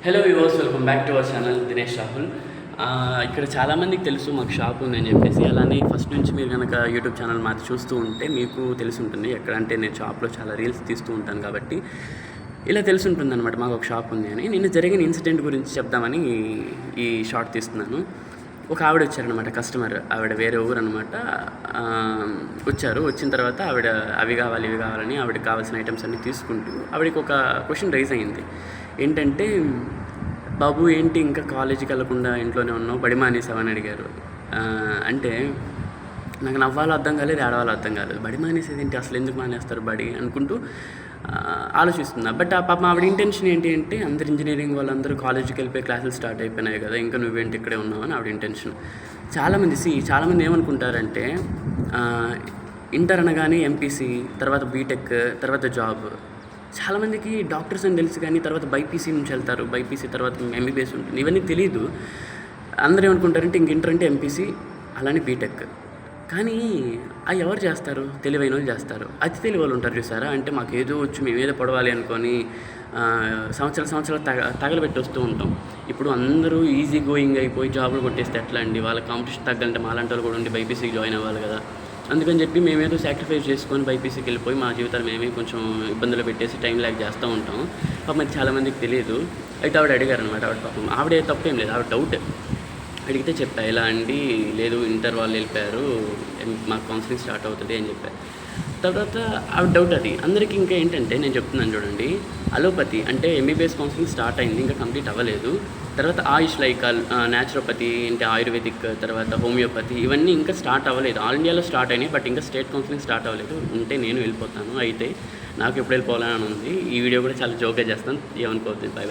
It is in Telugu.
Hello viewers, welcome back to our channel Dinesh Rahul. ఇక్కడ చాలామందికి తెలుసు మాకు షాప్ ఉందని చెప్పేసి. అలానే ఫస్ట్ నుంచి మీరు కనుక యూట్యూబ్ ఛానల్ మాది చూస్తూ ఉంటే మీకు తెలిసి ఉంటుంది. ఎక్కడంటే నేను షాప్లో చాలా రీల్స్ తీస్తూ ఉంటాను కాబట్టి ఇలా తెలిసి ఉంటుంది అనమాట మాకు ఒక షాప్ ఉంది అని. నిన్న జరిగిన ఇన్సిడెంట్ గురించి చెప్దామని ఈ షార్ట్ తీస్తున్నాను. ఒక ఆవిడ వచ్చారనమాట, కస్టమర్. ఆవిడ వేరే ఊరు అనమాట. వచ్చారు. వచ్చిన తర్వాత ఆవిడ అవి కావాలి ఇవి కావాలని ఆవిడకి కావాల్సిన ఐటమ్స్ అన్నీ తీసుకుంటూ ఆవిడకి ఒక క్వశ్చన్ రైజ్ అయింది. ఏంటంటే, బాబు ఏంటి ఇంకా కాలేజీకి వెళ్ళకుండా ఇంట్లోనే ఉన్నావు, బడి మానేసావని అడిగారు. అంటే నాకు నవ్వాలో అర్థం కాలేదు, ఏడవాలో అర్థం కాలేదు. బడి మానేసేది ఏంటి, అసలు ఎందుకు మానేస్తారు బడి అనుకుంటూ ఆలోచిస్తున్నా. బట్ ఆ పాప ఆవిడ ఇంటెన్షన్ ఏంటి అంటే, అందరు ఇంజనీరింగ్ వాళ్ళందరూ కాలేజీకి వెళ్ళిపోయి క్లాసులు స్టార్ట్ అయిపోయినాయి కదా, ఇంకా నువ్వేంటి ఇక్కడే ఉన్నావు అని ఆవిడ ఇంటెన్షన్. చాలామంది ఏమనుకుంటారంటే, ఇంటర్ అనగానే ఎంపీసీ, తర్వాత బీటెక్, తర్వాత జాబ్. చాలామందికి డాక్టర్స్ అని తెలుసు కానీ తర్వాత బైపీసీ నుంచి వెళ్తారు, బైపీసీ తర్వాత ఎంబీబీఎస్ ఉంటుంది. ఇవన్నీ తెలీదు. అందరూ ఏమనుకుంటారంటే ఇంక ఇంటర్ అంటే ఎంపీసీ, అలానే బీటెక్. కానీ అవి ఎవరు చేస్తారు? తెలివైన వాళ్ళు చేస్తారు. అతి తెలివి వాళ్ళు ఉంటారు చూసారా, అంటే మాకు ఏదో వచ్చి మేమేదో పడవాలి అనుకొని సంవత్సరాలు తగలబెట్టి వస్తూ ఉంటాం. ఇప్పుడు అందరూ ఈజీ గోయింగ్ అయిపోయి జాబులు కొట్టేస్తే ఎట్లా అండి? వాళ్ళ కాంపిటీషన్ తగ్గాలంటే మాలాంటి వాళ్ళు కూడా ఉండి బైపీసీకి జాయిన్ అవ్వాలి కదా. అందుకని చెప్పి మేమేదో సాక్రిఫైస్ చేసుకొని బైపీసీకి వెళ్ళిపోయి మా జీవితాలు మేమే కొంచెం ఇబ్బందులు పెట్టేసి టైం ల్యాగ్ చేస్తూ ఉంటాం. పాపం అది చాలామందికి తెలియదు. అయితే ఆవిడ అడిగారు అనమాట. ఆవిడ పాపం ఆవిడే తప్పేం లేదు, ఆవిడ డౌట్ అడిగితే చెప్పా, ఇలా అండి లేదు ఇంటర్ వాళ్ళు వెళ్ళిపోయారు, మాకు కౌన్సిలింగ్ స్టార్ట్ అవుతుంది అని చెప్పారు. తర్వాత ఆవిడ డౌట్ అది. అందరికీ ఇంకా ఏంటంటే, నేను చెప్తున్నాను చూడండి, అలోపతి అంటే ఎంబీబీఎస్ కౌన్సిలింగ్ స్టార్ట్ అయింది, ఇంకా కంప్లీట్ అవ్వలేదు. తర్వాత ఆయుష్ లైక్ న్యాచురోపతి అంటే ఆయుర్వేదిక్, తర్వాత హోమియోపతి, ఇవన్నీ ఇంకా స్టార్ట్ అవ్వలేదు. ఆల్ ఇండియాలో స్టార్ట్ అయినాయి, బట్ ఇంకా స్టేట్ కౌన్సిలింగ్ స్టార్ట్ అవ్వలేదు. ఉంటే నేను వెళ్ళిపోతాను. అయితే నాకు ఎప్పుడు వెళ్ళిపోవాలని ఉంది. ఈ వీడియో కూడా చాలా జోక్గా చేస్తాను, ఏమనుకోవద్దు. Bye bye.